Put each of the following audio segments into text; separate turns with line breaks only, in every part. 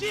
We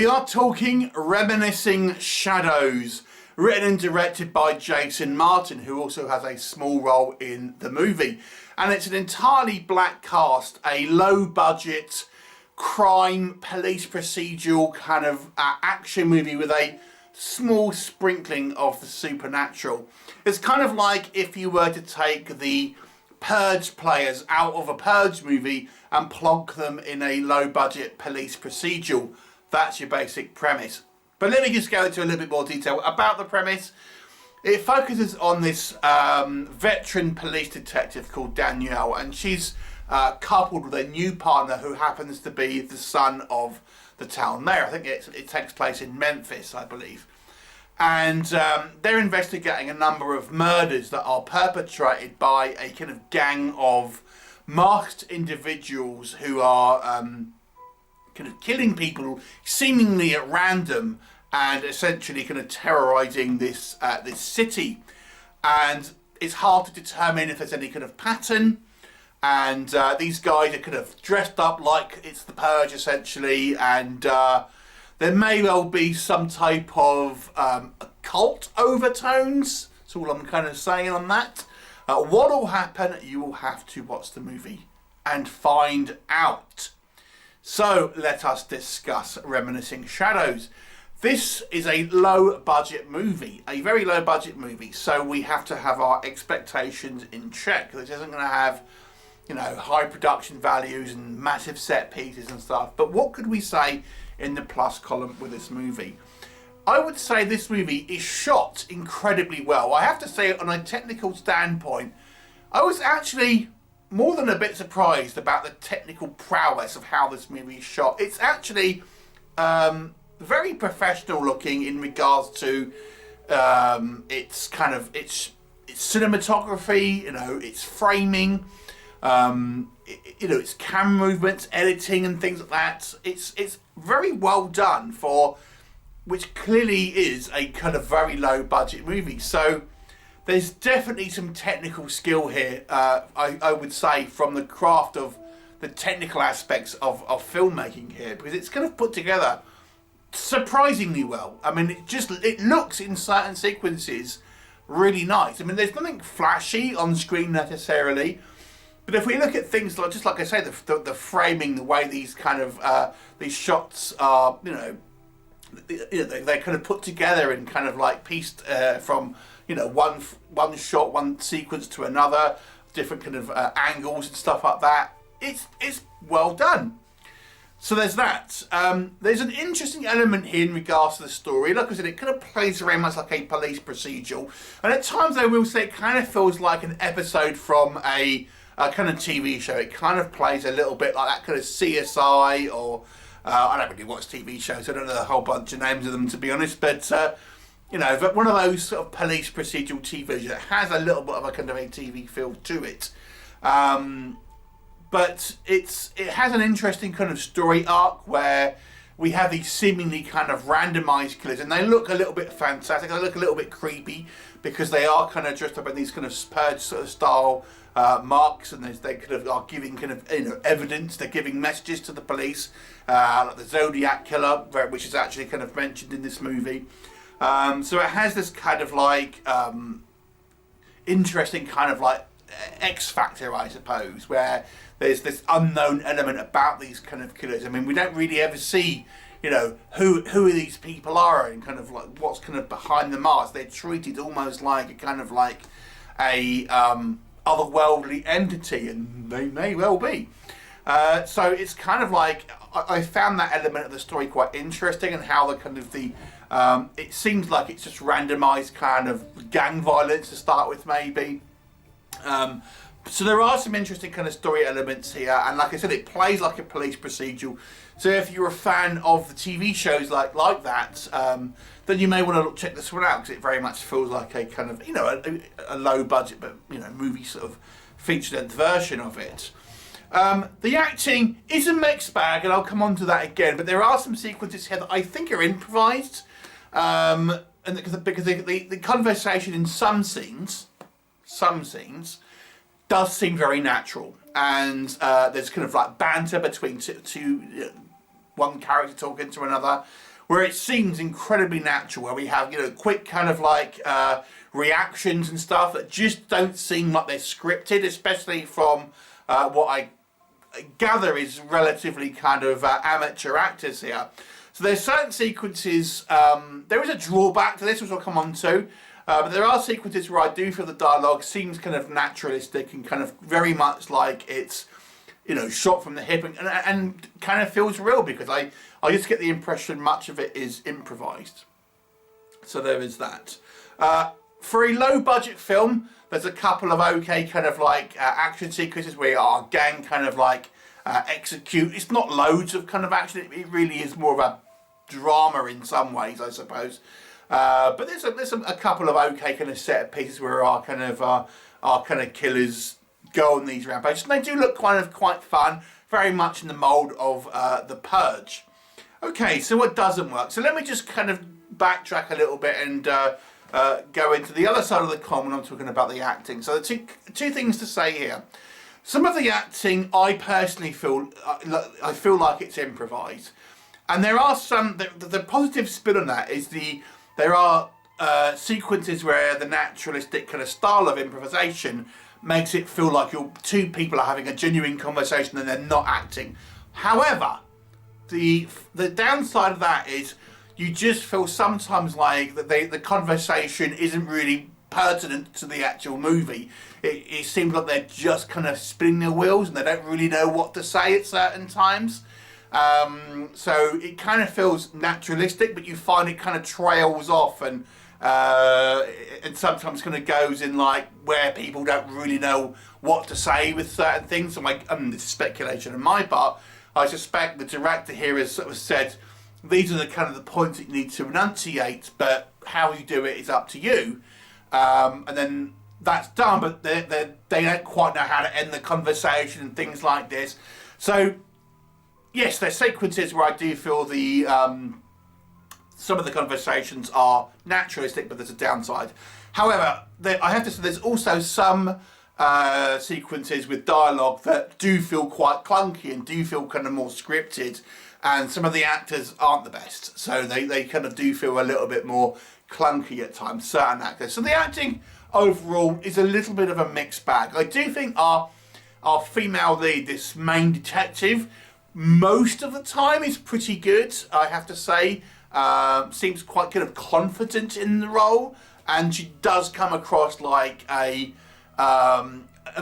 are talking Reminiscing Shadows, written and directed by Jason Martin, who also has a small role in the movie. And it's an entirely black cast, a low-budget crime, police procedural kind of action movie with a small sprinkling of the supernatural. It's kind of like if you were to take the Purge players out of a Purge movie and plonk them in a low-budget police procedural. That's your basic premise. But let me just go into a little bit more detail about the premise. It focuses on this veteran police detective called Danielle, and she's coupled with a new partner who happens to be the son of the town mayor. I think it takes place in Memphis, I believe. And they're investigating a number of murders that are perpetrated by a kind of gang of masked individuals who are kind of killing people seemingly at random and essentially kind of terrorising this this city. And it's hard to determine if there's any kind of pattern. And these guys are kind of dressed up like it's the Purge essentially, and there may well be some type of occult overtones. That's all I'm kind of saying on that. What will happen? You will have to watch the movie and find out. So let us discuss Reminiscing Shadows. This is a low budget movie, a very low budget movie, so we have to have our expectations in check. This isn't going to have, you know, high production values and massive set pieces and stuff. But what could we say in the plus column with this movie? I would say this movie is shot incredibly well. I have to say, on a technical standpoint, I was actually more than a bit surprised about the technical prowess of how this movie is shot. It's actually very professional looking in regards to its kind of its cinematography, you know, its framing, you know, its camera movements, editing and things like that. It's very well done for which clearly is a kind of very low budget movie. So there's definitely some technical skill here, I would say, from the craft of the technical aspects of filmmaking here, because it's kind of put together surprisingly well. I mean, it looks in certain sequences really nice. I mean, there's nothing flashy on screen necessarily, but if we look at things like, just like I say, the framing, the way these kind of these shots are, you know, they're kind of put together and kind of like pieced from, you know, one shot, one sequence to another, different kind of angles and stuff like that. It's well done. So there's that. There's an interesting element here in regards to the story. Like I said, it kind of plays very much like a police procedural, and at times I will say it kind of feels like an episode from a kind of TV show. It kind of plays a little bit like that kind of CSI, or I don't really watch TV shows. I don't know a whole bunch of names of them, to be honest, but you know, but one of those sort of police procedural TV that has a little bit of a kind of a TV feel to it. But it has an interesting kind of story arc where we have these seemingly kind of randomized killers, and they look a little bit fantastic. They look a little bit creepy because they are kind of dressed up in these kind of Purge sort of style marks, and they kind of are giving kind of, you know, evidence. They're giving messages to the police, like the Zodiac killer, which is actually kind of mentioned in this movie. So it has this kind of like interesting kind of like X factor, I suppose, where there's this unknown element about these kind of killers. I mean, we don't really ever see, you know, who these people are and kind of like what's kind of behind the mask. They're treated almost like a kind of like a otherworldly entity, and they may well be. So it's kind of like I found that element of the story quite interesting, and how the kind of the it seems like it's just randomized kind of gang violence to start with, maybe. So there are some interesting kind of story elements here, and like I said, it plays like a police procedural. So if you're a fan of the TV shows like that, then you may want to check this one out, because it very much feels like a kind of, you know, a low budget but, you know, movie sort of feature-length version of it. The acting is a mixed bag, and I'll come on to that again, but there are some sequences here that I think are improvised, and because the conversation in some scenes does seem very natural, and there's kind of like banter between one character talking to another, where it seems incredibly natural, where we have, you know, quick kind of like reactions and stuff that just don't seem like they're scripted, especially from what I gather is relatively kind of amateur actors here. So there's certain sequences, there is a drawback to this, which I'll come on to, but there are sequences where I do feel the dialogue seems kind of naturalistic and kind of very much like it's, you know, shot from the hip and kind of feels real, because I just get the impression much of it is improvised. So there is that. For a low budget film, there's a couple of okay kind of like action sequences where our gang kind of like execute. It's not loads of kind of action. It really is more of a drama in some ways, I suppose. But there's a couple of okay kind of set pieces where our kind of killers go on these rampages, and they do look quite fun, very much in the mould of the Purge. Okay, so what doesn't work? So let me just kind of backtrack a little bit and go into the other side of the coin when I'm talking about the acting. So the two things to say here. Some of the acting, I personally feel like it's improvised, and there are some. The positive spin on that is there are sequences where the naturalistic kind of style of improvisation makes it feel like two people are having a genuine conversation and they're not acting. However, the downside of that is you just feel sometimes like that the conversation isn't really pertinent to the actual movie. It seems like they're just kind of spinning their wheels and they don't really know what to say at certain times. So it kind of feels naturalistic, but you find it kind of trails off and sometimes kind of goes in like where people don't really know what to say with certain things. So this is speculation on my part. I suspect the director here has sort of said, these are the kind of the points that you need to enunciate, but how you do it is up to you. And then that's done, but they don't quite know how to end the conversation and things like this. So yes, there's sequences where I do feel some of the conversations are naturalistic, but there's a downside. However, I have to say there's also some sequences with dialogue that do feel quite clunky and do feel kind of more scripted, and some of the actors aren't the best, so they kind of do feel a little bit more clunky at times, certain actors. So the acting overall is a little bit of a mixed bag. I do think our female lead, this main detective, most of the time is pretty good, I have to say. Seems quite kind of confident in the role, and she does come across like a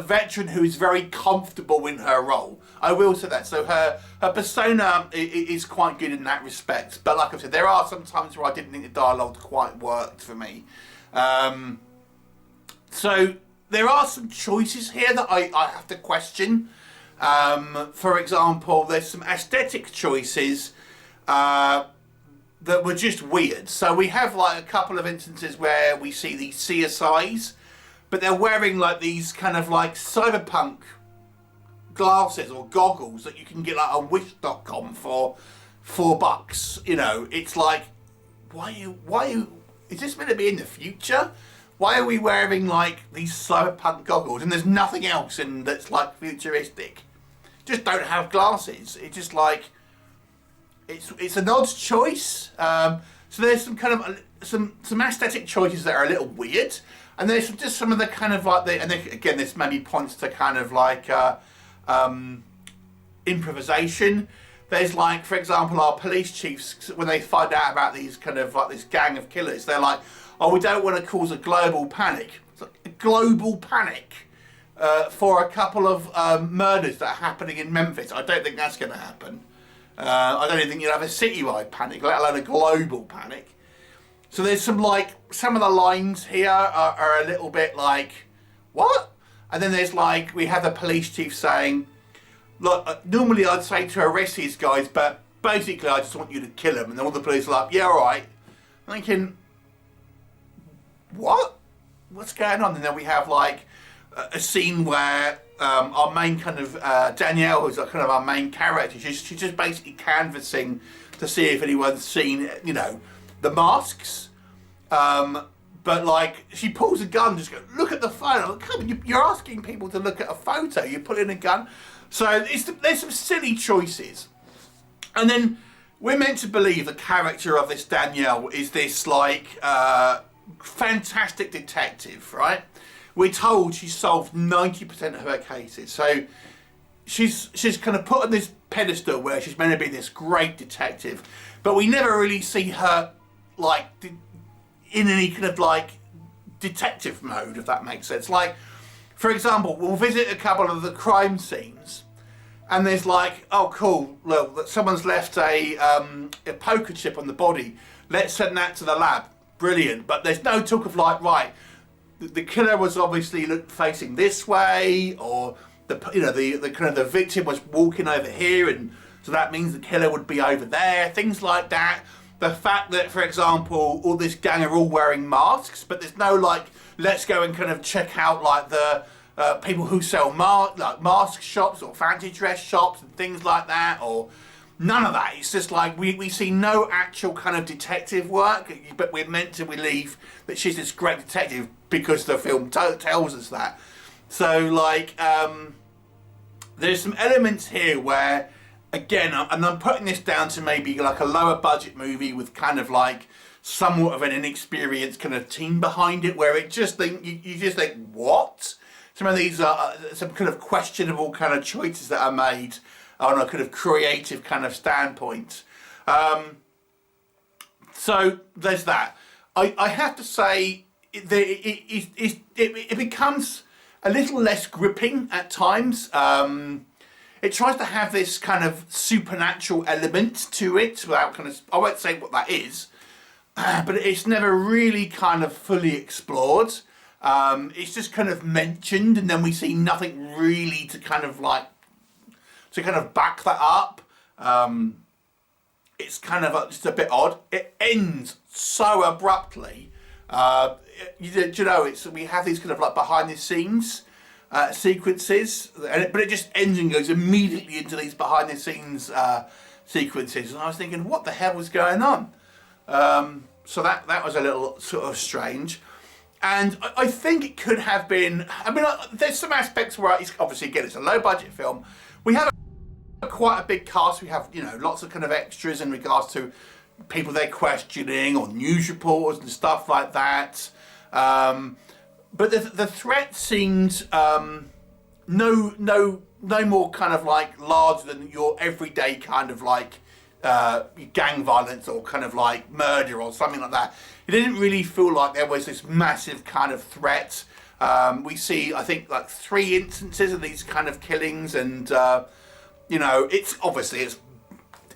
veteran who is very comfortable in her role. I will say that. So her persona is quite good in that respect. But like I said, there are some times where I didn't think the dialogue quite worked for me. So there are some choices here that I have to question. For example, there's some aesthetic choices that were just weird. So we have like a couple of instances where we see these CSIs, but they're wearing like these kind of like cyberpunk glasses or goggles that you can get like on wish.com for $4. You know, it's like, why is this meant to be in the future? Why are we wearing like these cyberpunk goggles and there's nothing else in that's like futuristic? Just don't have glasses. It's just like, it's an odd choice. So there's some kind of some aesthetic choices that are a little weird, and there's just some of the kind of like again this maybe points to kind of like improvisation. There's like, for example, our police chiefs, when they find out about these kind of like this gang of killers, they're like, oh, we don't want to cause a global panic. It's like a global panic for a couple of murders that are happening in Memphis. I don't think that's going to happen. I don't even think you'll have a citywide panic, let alone a global panic. So there's some of the lines here are a little bit like, what? And then there's like, we have the police chief saying, look, normally I'd say to arrest these guys, but basically I just want you to kill them. And then all the police are like, yeah, all right. I'm thinking, what? What's going on? And then we have like a scene where our main kind of Danielle, who's kind of our main character, she's just basically canvassing to see if anyone's seen, you know, the masks. But like, she pulls a gun, just go, look at the phone. Like, come on, you're asking people to look at a photo. You put in a gun. So there's some silly choices. And then we're meant to believe the character of this Danielle is this like fantastic detective, right? We're told she solved 90% of her cases. So she's kind of put on this pedestal where she's meant to be this great detective, but we never really see her like in any kind of like detective mode, if that makes sense. Like, for example, we'll visit a couple of the crime scenes and there's like, oh cool, look, someone's left a poker chip on the body, let's send that to the lab. Brilliant. But there's no talk of like, right, the killer was obviously facing this way, or the kind of the victim was walking over here, and so that means the killer would be over there, things like that. The fact that, for example, all this gang are all wearing masks, but there's no like, let's go and kind of check out like the people who sell mask shops or fancy dress shops and things like that, or none of that. It's just like we see no actual kind of detective work, but we're meant to believe that she's this great detective because the film tells us that. So like, there's some elements here where, again, and I'm putting this down to maybe like a lower budget movie with kind of like somewhat of an inexperienced kind of team behind it, where it just you just think, what? Some of these are some kind of questionable kind of choices that are made on a kind of creative kind of standpoint. So there's that. I have to say it becomes a little less gripping at times. It tries to have this kind of supernatural element to it without kind of, I won't say what that is, but it's never really kind of fully explored. It's just kind of mentioned, and then we see nothing really to kind of like, to kind of back that up. It's kind of just a bit odd. It ends so abruptly. You know, we have these kind of like behind the scenes sequences, but it just ends and goes immediately into these behind the scenes sequences, and I was thinking, what the hell was going on? So that was a little sort of strange, and I think it could have been, I mean, there's some aspects where it's obviously, again, it's a low budget film. We have quite a big cast. We have, you know, lots of kind of extras in regards to people they're questioning, or news reporters and stuff like that. But the threat seemed no more kind of like larger than your everyday kind of like gang violence or kind of like murder or something like that. It didn't really feel like there was this massive kind of threat. We see, I think, like 3 instances of these kind of killings, and you know, it's obviously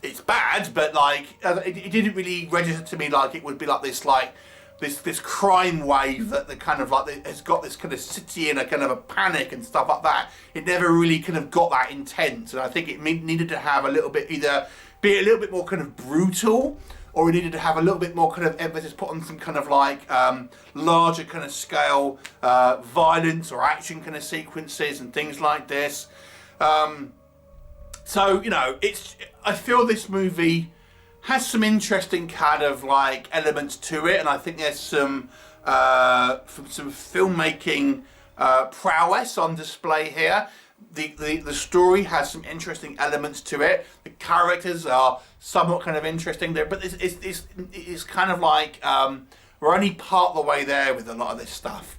it's bad, but like it didn't really register to me like it would be like this like this crime wave that the kind of like has got this kind of city in a kind of a panic and stuff like that. It never really kind of got that intense, and I think it needed to have a little bit, either be a little bit more kind of brutal, or it needed to have a little bit more kind of emphasis put on some kind of like larger kind of scale violence or action kind of sequences and things like this. So, you know, I feel this movie has some interesting kind of like elements to it, and I think there's some filmmaking prowess on display here. The story has some interesting elements to it. The characters are somewhat kind of interesting there, but it's kind of like we're only part of the way there with a lot of this stuff.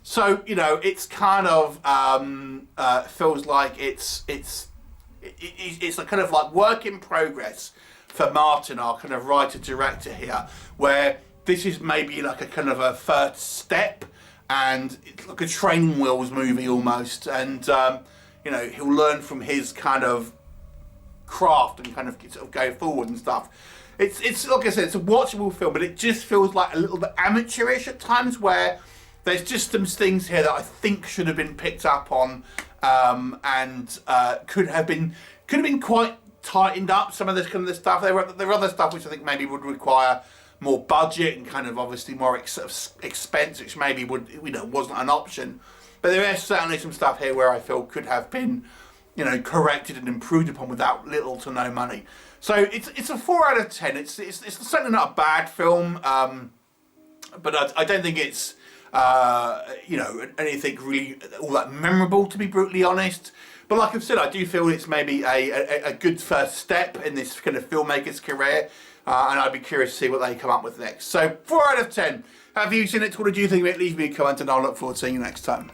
So, you know, it's kind of feels like it's a kind of like work in progress for Martin, our kind of writer-director here, where this is maybe like a kind of a first step, and it's like a training wheels movie almost, and you know, he'll learn from his kind of craft and kind of sort of go forward and stuff. It's like I said, it's a watchable film, but it just feels like a little bit amateurish at times, where there's just some things here that I think should have been picked up on, and could have been quite tightened up. Some of this kind of stuff. There are other stuff which I think maybe would require more budget and kind of obviously more expense, which maybe would, you know, wasn't an option. But there is certainly some stuff here where I feel could have been, you know, corrected and improved upon without little to no money. So it's a 4 out of 10. It's certainly not a bad film, but I don't think it's you know, anything really all that memorable, to be brutally honest. But like I've said, I do feel it's maybe a good first step in this kind of filmmaker's career, and I'd be curious to see what they come up with next. So 4 out of 10. Have you seen it? What did you think of it? Leave me a comment and I'll look forward to seeing you next time.